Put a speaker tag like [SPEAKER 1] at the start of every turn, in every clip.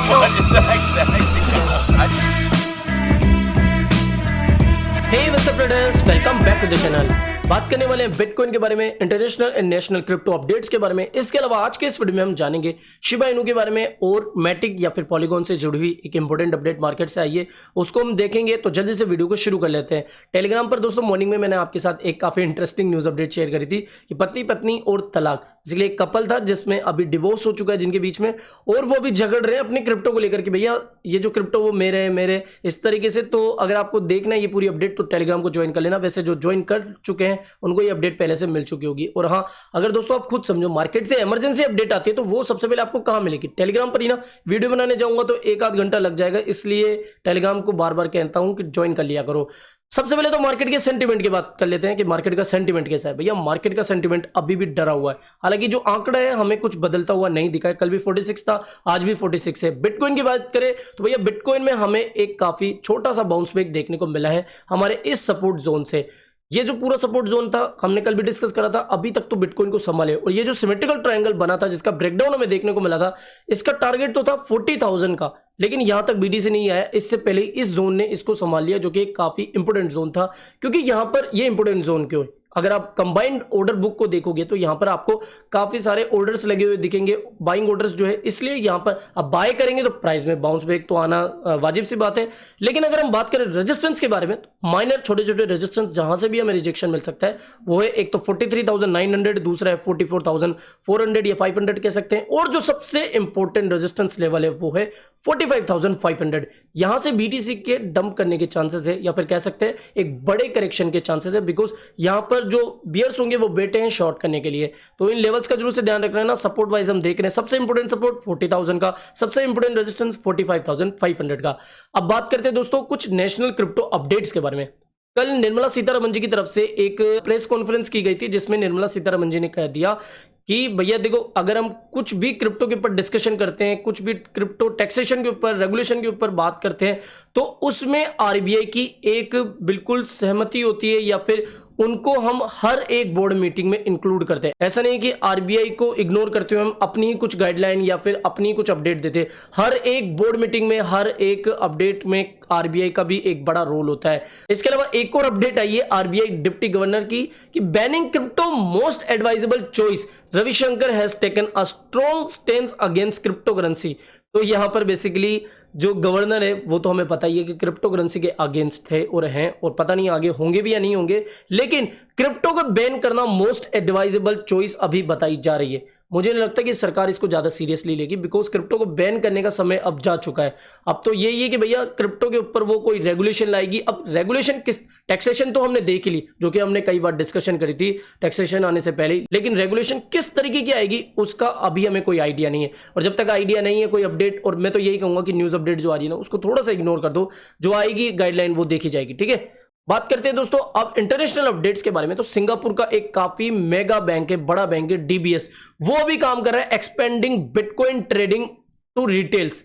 [SPEAKER 1] Hey, what's up traders? Welcome back to the channel. बात करने वाले हैं बिटकॉइन के बारे में, international and national crypto updates के बारे में। इसके अलावा आज के इस वीडियो में हम जानेंगे शिबा इनू के बारे में और मैटिक या फिर पॉलीगॉन से जुड़ी हुई एक इंपॉर्टेंट अपडेट मार्केट से आई है, उसको हम देखेंगे। तो जल्दी से वीडियो को शुरू कर लेते हैं। टेलीग्राम पर दोस्तों मॉर्निंग में मैंने आपके साथ एक काफी इंटरेस्टिंग न्यूज अपडेट शेयर करी थी कि पति पत्नी और तलाक, इसलिए एक कपल था जिसमें अभी डिवोर्स हो चुका है जिनके बीच में, और वो अभी झगड़ रहे हैं अपनी क्रिप्टो को लेकर कि भैया ये जो क्रिप्टो वो मेरे इस तरीके से। तो अगर आपको देखना है ये पूरी अपडेट तो टेलीग्राम को ज्वाइन कर लेना। वैसे जो ज्वाइन कर चुके हैं उनको ये अपडेट पहले से मिल चुकी होगी। और हाँ, अगर दोस्तों आप खुद समझो मार्केट से इमरजेंसी अपडेट आती है तो वो सबसे पहले आपको कहां मिलेगी? टेलीग्राम पर ही ना। वीडियो बनाने जाऊंगा तो एक आध घंटा लग जाएगा, इसलिए टेलीग्राम को बार बार कहता हूं कि ज्वाइन कर लिया करो। सबसे पहले तो मार्केट के सेंटीमेंट की बात कर लेते हैं कि मार्केट का सेंटीमेंट कैसा है। भैया मार्केट का सेंटीमेंट अभी भी डरा हुआ है। हालांकि जो आंकड़ा है हमें कुछ बदलता हुआ नहीं दिखा है। कल भी 46 था, आज भी 46 है। बिटकॉइन की बात करें तो भैया बिटकॉइन में हमें एक काफी छोटा सा बाउंस बैक देखने को मिला है हमारे इस सपोर्ट जोन से। ये जो पूरा सपोर्ट जोन था हमने कल भी डिस्कस करा था, अभी तक तो बिटकॉइन को संभाले। और ये जो सिमेट्रिकल ट्रायंगल बना था जिसका ब्रेकडाउन हमें देखने को मिला था, इसका टारगेट तो था 40,000 का, लेकिन यहां तक बीडीसी नहीं आया। इससे पहले इस जोन ने इसको संभाल लिया, जो कि एक काफी इंपोर्टेंट जोन था। क्योंकि यहां पर ये इंपोर्टेंट जोन क्यों है? अगर आप कंबाइंड ऑर्डर बुक को देखोगे तो यहां पर आपको काफी सारे ऑर्डर्स लगे हुए दिखेंगे, बाइंग ऑर्डर्स जो है। इसलिए यहां पर अब बाय करेंगे तो प्राइस में बाउंस बैक तो आना वाजिब सी बात है। लेकिन अगर हम बात करें रेजिस्टेंस के बारे में, तो माइनर छोटे छोटे रेजिस्टेंस जहां से भी हमें रिजेक्शन मिल सकता है वो है एक तो 43,900, दूसरा है 44,400 या 500 कह सकते हैं, और जो सबसे इंपॉर्टेंट रेजिस्टेंस लेवल है वो है 45,500। यहां से बीटीसी के डंप करने के चांसेस है, या फिर कह सकते हैं एक बड़े करेक्शन के चांसेस है, बिकॉज यहां पर जो बियर्स होंगे वो बैठे हैं शॉर्ट करने के लिए। तो इन लेवल्स का जरूर से ध्यान रखना है ना। सपोर्ट वाइज हम देख रहे हैं, सबसे इंपोर्टेंट सपोर्ट 40,000 का, सबसे इंपोर्टेंट रेजिस्टेंस 45,500 का। अब बात करते हैं दोस्तों कुछ नेशनल क्रिप्टो अपडेट्स के बारे में। कल निर्मला सीतारमण जी की तरफ से एक प्रेस कॉन्फ्रेंस की गई थी जिसमें निर्मला सीतारमण जी ने कह दिया कि भैया देखो, अगर हम कुछ भी क्रिप्टो के ऊपर डिस्कशन करते हैं, कुछ भी क्रिप्टो टैक्सेशन के ऊपर, रेगुलेशन के ऊपर बात करते हैं, तो उसमें आरबीआई की एक बिल्कुल सहमति होती है, या फिर उनको हम हर एक बोर्ड मीटिंग में इंक्लूड करते हैं। ऐसा नहीं कि आरबीआई को इग्नोर करते हुए हम अपनी ही कुछ गाइडलाइन या फिर अपनी कुछ अपडेट देते हैं। हर एक बोर्ड मीटिंग में, हर एक अपडेट में आरबीआई का भी एक बड़ा रोल होता है। इसके अलावा एक और अपडेट आई है आरबीआई डिप्टी गवर्नर की कि banning crypto most advisable choice, Ravishankar has taken a strong stand against crypto currency. तो यहां पर बेसिकली जो गवर्नर है वो तो हमें पता ही है कि क्रिप्टो करेंसी के अगेंस्ट थे और हैं, और पता नहीं आगे होंगे भी या नहीं होंगे, लेकिन क्रिप्टो को बैन करना मोस्ट एडवाइजेबल चॉइस अभी बताई जा रही है। मुझे नहीं लगता कि सरकार इसको ज्यादा सीरियसली लेगी, बिकॉज क्रिप्टो को बैन करने का समय अब जा चुका है। अब तो यही है कि भैया क्रिप्टो के ऊपर वो कोई रेगुलेशन लाएगी। अब रेगुलेशन किस, टैक्सेशन तो हमने देख ली, जो कि हमने कई बार डिस्कशन करी थी टैक्सेशन आने से पहले, लेकिन रेगुलेशन किस तरीके की आएगी उसका अभी हमें कोई आइडिया नहीं है। और जब तक आइडिया नहीं है कोई अपडेट, और मैं तो यही कहूंगा कि न्यूज अपडेट जो आ रही है ना उसको थोड़ा सा इग्नोर कर दो, जो आएगी गाइडलाइन वो देखी जाएगी, ठीक है। बात करते हैं दोस्तों अब इंटरनेशनल अपडेट्स के बारे में। तो सिंगापुर का एक काफी मेगा बैंक है, बड़ा बैंक है डीबीएस, वो भी काम कर रहा है expanding bitcoin trading to retails.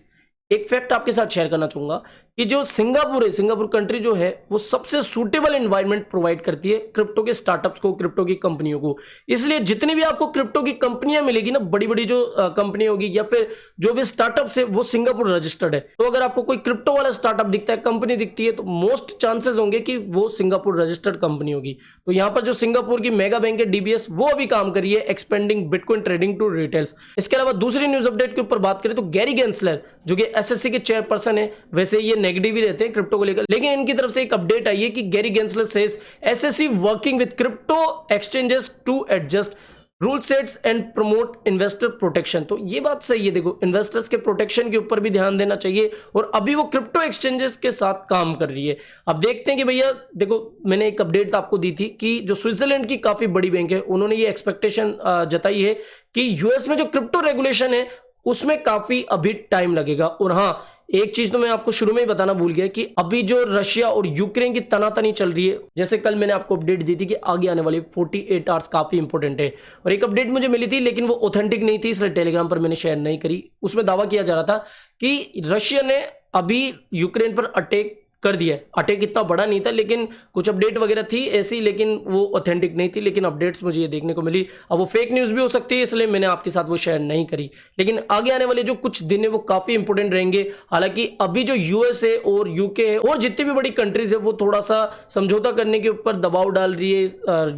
[SPEAKER 1] एक फैक्ट आपके साथ शेयर करना चाहूंगा कि जो सिंगापुर है, सिंगापुर कंट्री जो है वो सबसे सूटेबल एनवायरनमेंट प्रोवाइड करती है क्रिप्टो के स्टार्टअप्स को, क्रिप्टो की कंपनियों को। इसलिए जितनी भी आपको क्रिप्टो की कंपनियां मिलेगी ना, बड़ी बड़ी जो कंपनी होगी या फिर जो भी स्टार्टअप्स है, वो सिंगापुर रजिस्टर्ड है। तो अगर आपको कोई क्रिप्टो वाला स्टार्टअप दिखता है, कंपनी दिखती है, तो मोस्ट चांसेस होंगे कि वो सिंगापुर रजिस्टर्ड कंपनी होगी। तो यहां पर जो सिंगापुर की मेगा बैंक है डीबीएस, वो भी काम करी है expanding bitcoin trading to retails. इसके अलावा दूसरी न्यूज अपडेट के ऊपर बात करें तो गैरी गेंसलर जो कि एसएससी के चेयरपर्सन है, वैसे ये नेगेटिव ही रहते हैं क्रिप्टो को लेकर, लेकिन इनकी तरफ से एक अपडेट आई है कि Gary Gensler says SSC working with crypto exchanges to adjust rule sets and promote investor protection. तो ये बात सही है, देखो इन्वेस्टर्स के प्रोटेक्शन के ऊपर भी ध्यान देना चाहिए, और अभी वो क्रिप्टो एक्सचेंजेस के साथ काम कर रही है। अब देखते हैं कि भैया देखो, मैंने एक अपडेट आपको दी थी कि जो स्विट्जरलैंड की काफी बड़ी बैंक है, उन्होंने ये एक्सपेक्टेशन जताई है कि यूएस में जो क्रिप्टो रेगुलेशन है उसमें काफी अभी टाइम लगेगा। और हाँ, एक चीज तो मैं आपको शुरू में ही बताना भूल गया कि अभी जो रशिया और यूक्रेन की तनातनी चल रही है, जैसे कल मैंने आपको अपडेट दी थी कि आगे आने वाली 48 आवर्स काफी इंपॉर्टेंट है, और एक अपडेट मुझे मिली थी लेकिन वो ऑथेंटिक नहीं थी, इसलिए टेलीग्राम पर मैंने शेयर नहीं करी। उसमें दावा किया जा रहा था कि रशिया ने अभी यूक्रेन पर अटैक कर दिया है। अटैक इतना बड़ा नहीं था, लेकिन कुछ अपडेट वगैरह थी ऐसी, लेकिन वो ऑथेंटिक नहीं थी, लेकिन अपडेट्स मुझे ये देखने को मिली। अब वो फेक न्यूज़ भी हो सकती है, इसलिए मैंने आपके साथ वो शेयर नहीं करी। लेकिन आगे आने वाले जो कुछ दिन है वो काफ़ी इंपॉर्टेंट रहेंगे। हालांकि अभी जो यूएस है और यूके है और जितनी भी बड़ी कंट्रीज है वो थोड़ा सा समझौता करने के ऊपर दबाव डाल रही है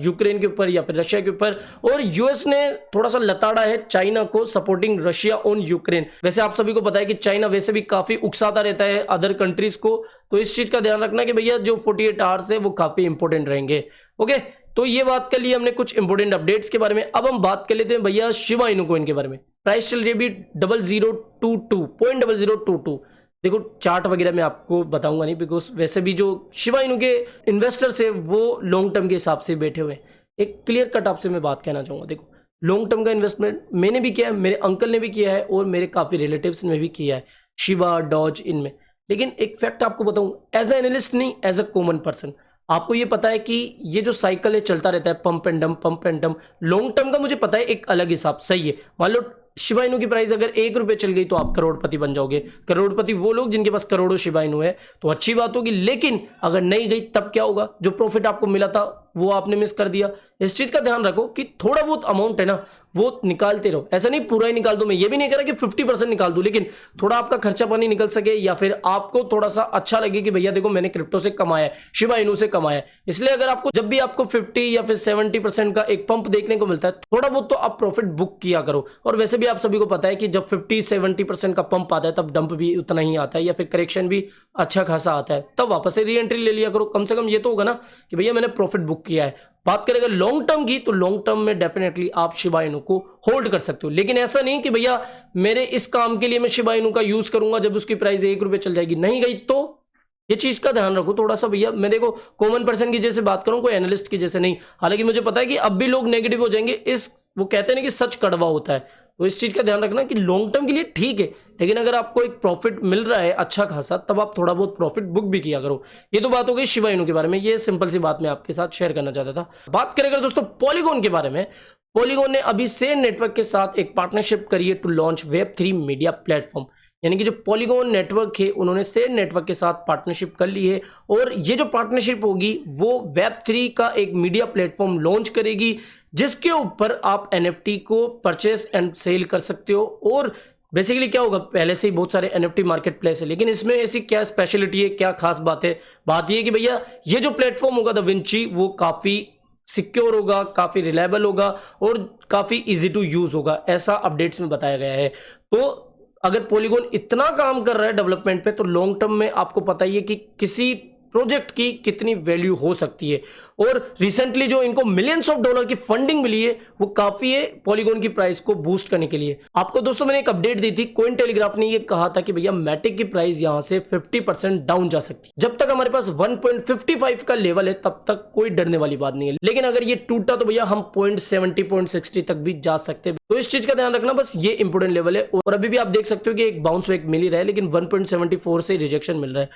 [SPEAKER 1] यूक्रेन के ऊपर या फिर रशिया के ऊपर, और यूएस ने थोड़ा सा लताड़ा है चाइना को सपोर्टिंग रशिया ऑन यूक्रेन। वैसे आप सभी को पता है कि चाइना वैसे भी काफ़ी उकसाता रहता है अदर कंट्रीज को, तो इस चीज़ का ध्यान रखना कि भैया जो 48 आवर्स है वो काफ़ी इंपॉर्टेंट रहेंगे। ओके, तो ये बात कर ली हमने कुछ इंपॉर्टेंट अपडेट्स के बारे में। अब हम बात कर लेते हैं भैया शिबा इनु कॉइन के बारे में। प्राइस चल रही है अभी 0022.0022। देखो चार्ट वगैरह मैं आपको बताऊंगा नहीं, बिकॉज वैसे भी जो शिबा इनु के इन्वेस्टर्स है वो लॉन्ग टर्म के हिसाब से बैठे हुए हैं। एक क्लियर कट आपसे मैं बात कहना चाहूँगा, देखो लॉन्ग टर्म का इन्वेस्टमेंट मैंने भी किया है, मेरे अंकल ने भी किया है और मेरे काफ़ी रिलेटिव्स ने भी किया है शिबा डॉज इनमें। लेकिन एक फैक्ट आपको बताऊं, एज ए एनालिस्ट नहीं, एज अ कॉमन पर्सन, आपको ये पता है कि ये जो साइकिल है चलता रहता है, pump and dump pump and dump. Long term का मुझे पता है एक अलग हिसाब सही है। मान लो शिबा इनु की प्राइस अगर 1 रुपये चल गई तो आप करोड़पति बन जाओगे। करोड़पति वो लोग जिनके पास करोड़ों शिबा इनु है, तो अच्छी बात होगी। लेकिन अगर नहीं गई तब क्या होगा? जो प्रॉफिट आपको मिला था वो आपने मिस कर दिया। इस चीज का ध्यान रखो कि थोड़ा बहुत अमाउंट है ना वो निकालते रहो। ऐसा नहीं पूरा ही निकाल दो, मैं ये भी नहीं कह रहा कि 50% निकाल दूं, लेकिन थोड़ा आपका खर्चा पानी निकल सके या फिर आपको थोड़ा सा अच्छा लगे कि भैया देखो मैंने क्रिप्टो से कमाया है, शिबा इनु से कमाया है। इसलिए अगर आपको जब भी आपको 50 या फिर 70% का एक पंप देखने को मिलता है, थोड़ा बहुत तो आप प्रॉफिट बुक किया करो। और वैसे भी आप सभी को पता है कि जब 50-70% का पंप आता है तब डंप भी उतना ही आता है या फिर करेक्शन भी अच्छा खासा आता है, तब वापस से री एंट्री ले लिया करो। कम से कम ये तो होगा ना कि भैया मैंने प्रॉफिट बुक किया है। बात करें अगर लॉन्ग टर्म की, तो लॉन्ग टर्म में डेफिनेटली आप शिबा इनु को होल्ड कर सकते हो। लेकिन ऐसा नहीं कि भैया मेरे इस काम के लिए मैं शिबा इनु का यूज करूंगा, जब उसकी प्राइस 1 रुपये चल जाएगी नहीं गई तो ये चीज का ध्यान रखो थोड़ा सा। भैया मैं देखो कॉमन पर्सन की जैसे बात करूं, कोई एनालिस्ट की जैसे नहीं। हालांकि मुझे पता है कि अब भी लोग नेगेटिव हो जाएंगे, इस वो कहते हैं ना कि सच कड़वा होता है, तो इस चीज का ध्यान रखना कि लॉन्ग टर्म के लिए ठीक है, लेकिन अगर आपको एक प्रॉफिट मिल रहा है अच्छा खासा, तब आप थोड़ा बहुत प्रॉफिट बुक भी किया करो। ये तो बात हो गई शिबा इनु के बारे में, ये सिंपल सी बात मैं आपके साथ शेयर करना चाहता था। बात करें अगर दोस्तों पॉलीगॉन के बारे में, पॉलीगॉन ने अभी सेन नेटवर्क के साथ एक पार्टनरशिप करी है to launch Web3 media platform. यानी कि जो पॉलीगॉन नेटवर्क है उन्होंने सेन नेटवर्क के साथ पार्टनरशिप कर ली है, और ये जो पार्टनरशिप होगी वो Web3 का एक मीडिया प्लेटफॉर्म लॉन्च करेगी, जिसके ऊपर आप NFT को परचेस एंड सेल कर सकते हो। और बेसिकली क्या होगा, पहले से ही बहुत सारे NFT मार्केट प्लेस है, लेकिन इसमें ऐसी क्या स्पेशलिटी है, क्या खास बात है? बात ये है कि भैया ये जो प्लेटफॉर्म होगा द विंची, वो काफ़ी सिक्योर होगा, काफ़ी रिलायबल होगा और काफ़ी इजी टू यूज़ होगा, ऐसा अपडेट्स में बताया गया है। तो अगर पॉलीगॉन इतना काम कर रहा है डेवलपमेंट पे, तो लॉन्ग टर्म में आपको पता ही है कि किसी प्रोजेक्ट की कितनी वैल्यू हो सकती है। और रिसेंटली जो इनको मिलियंस ऑफ डॉलर की फंडिंग मिली है वो काफी है पॉलीगॉन की प्राइस को बूस्ट करने के लिए। आपको दोस्तों मैंने एक अपडेट दी थी, कोइन टेलीग्राफ ने ये कहा था कि भैया मैटिक की प्राइस यहां से 50% डाउन जा सकती है। जब तक हमारे पास 1.55 का लेवल है तब तक कोई डरने वाली बात नहीं है, लेकिन अगर ये टूटा तो भैया हम 0.70 0.60 तक भी जा सकते हैं। तो इस चीज का ध्यान रखना, बस ये इंपोर्टेंट लेवल है। और अभी भी आप देख सकते हो कि एक बाउंस बैक मिल ही रहा है, लेकिन 1.74 से रिजेक्शन मिल रहा है।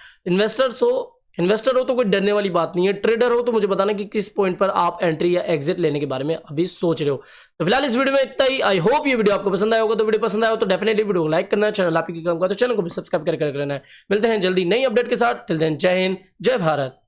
[SPEAKER 1] इन्वेस्टर हो तो कोई डरने वाली बात नहीं है। ट्रेडर हो तो मुझे बताना कि किस पॉइंट पर आप एंट्री या एग्जिट लेने के बारे में अभी सोच रहे हो। तो फिलहाल इस वीडियो में इतना ही। आई होप ये वीडियो आपको पसंद आया होगा। तो वीडियो पसंद आया हो तो डेफिनेटली वीडियो को लाइक करना है, चैनल आप ही काम का तो चैनल को भी सब्सक्राइब कर लेना है। मिलते हैं जल्दी नई अपडेट के साथ। टिल देन जय हिंद, जय भारत।